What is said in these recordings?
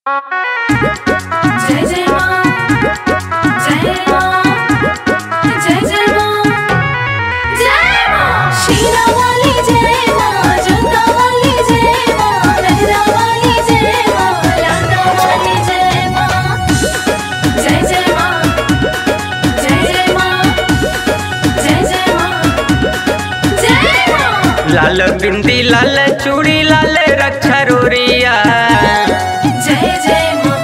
जय जय माँ, जय माँ, जय जय माँ, जय माँ। शीरा वाली जय माँ, जोता वाली जय माँ, लहरा वाली जय माँ, लाटा वाली जय माँ। जय जय माँ, जय जय माँ, जय जय माँ, जय माँ। लाल बिंदी लाल चूड़ी लाल रक्षा रोरिया, जय जय माँ,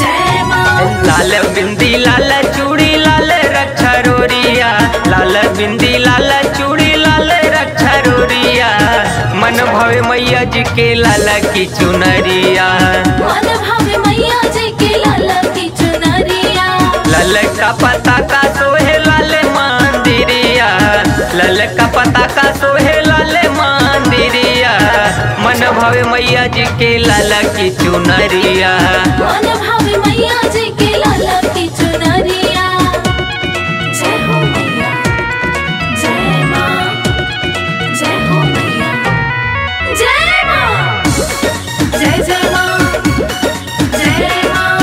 जय माँ। लाल बिंदी लाल चूड़ी लाल रक्षा रोरिया, लाल बिंदी लाल चूड़ी लाल रक्षा रोरिया। मन भवे मैया जी के लाला की चुनरिया, मन भावे मैया जी के लाला की चुनरिया। लाल का पता का सोहे लाल मंदिरिया, लाल का पता का सोहे लाल मंदिरिया। मन भवे मैया जी के लाला की चुनरिया, मन भावे मैया जी के लाला की चुनरिया। जय हो मैया, जय माँ, जय हो मैया, जय माँ। जय जय माँ, जय माँ,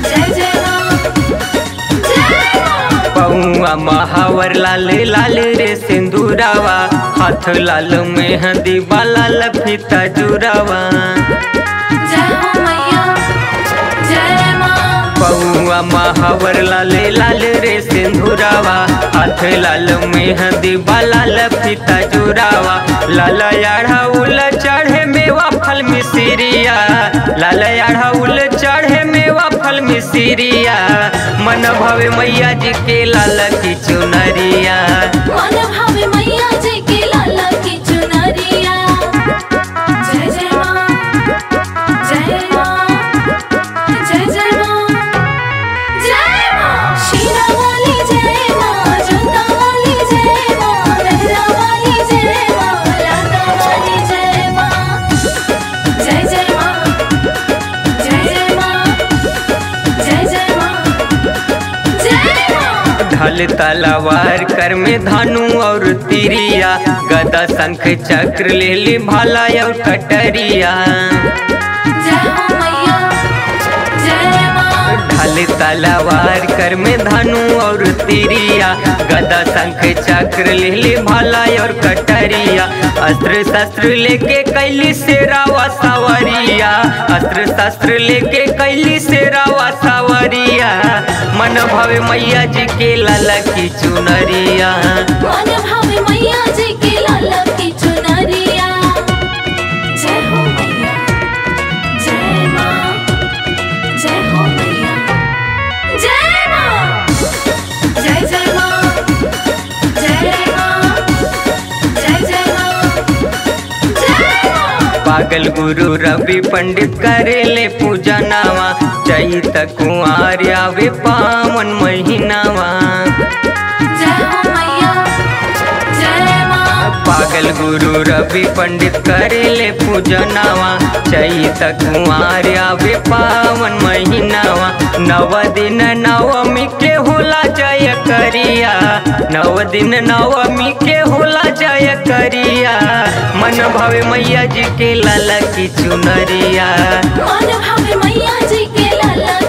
जय जय माँ, जय माँ। पौआ महावर लाल लाल रे सिंदूरावा, हाथ लाल मेहंदी वाला लफीता जुरावा। जय हो मैया, जय माँ। पौआ महावर लाल लाल रे सिंदूरावा, हाथ लाल मेहंदी वाला लफीता जुरावा। लाल अढ़ाउल चढ़े मेवा फल मिसिरिया, लाल अढ़ाउल चढ़े मेवा फल मिसिरिया। मन भवे मैया जी के लाला की चुनरिया, मन भावे मैया जी के लाला की चुनरिया। जय जय माँ, जय माँ, जय जय माँ, जय माँ। शीरा वाली जय माँ, जोता वाली जय माँ, लहरा वाली जय माँ, लाटा वाली जय माँ। जय जय माँ, जय जय माँ, जय जय माँ, जय माँ। ढाल तलवार कर में धानु और तिरिया, गदा शंख चक्र ले ली भाला और कटरिया। जय हो मैया, जय माँ। ढाल तलवार कर में धानु और तिरिया, गदा शंख चक्र ले ली भाला और कटरिया। अस्त्र शस्त्र लेके कैली शेरावा सवरिया, अस्त्र शस्त्र लेके कैली शेरावा सवरिया। मन भवे मैया जी के लाला की चुनरिया, मन भावे मैया जी के लाला की चुनरिया। जय हो मैया, जय माँ, जय हो मैया, जय माँ। जय जय माँ, जय माँ, जय जय माँ, जय माँ। पागल गुरु रवि पंडित करेले पूजा नावा, चैत कुंवर आवे पावन महीनावा। जय हो मैया, जय माँ। पागल गुरु रवि पंडित करेले पूजनावा, चैत कुंवर आवे पावन महीनावा। नव दिन नवमी के होला जय करिया, नव दिन नवमी के होला जय करिया। मन भवे मैया जी के लाला की चुनरिया, मन भावे मैया जी के लाला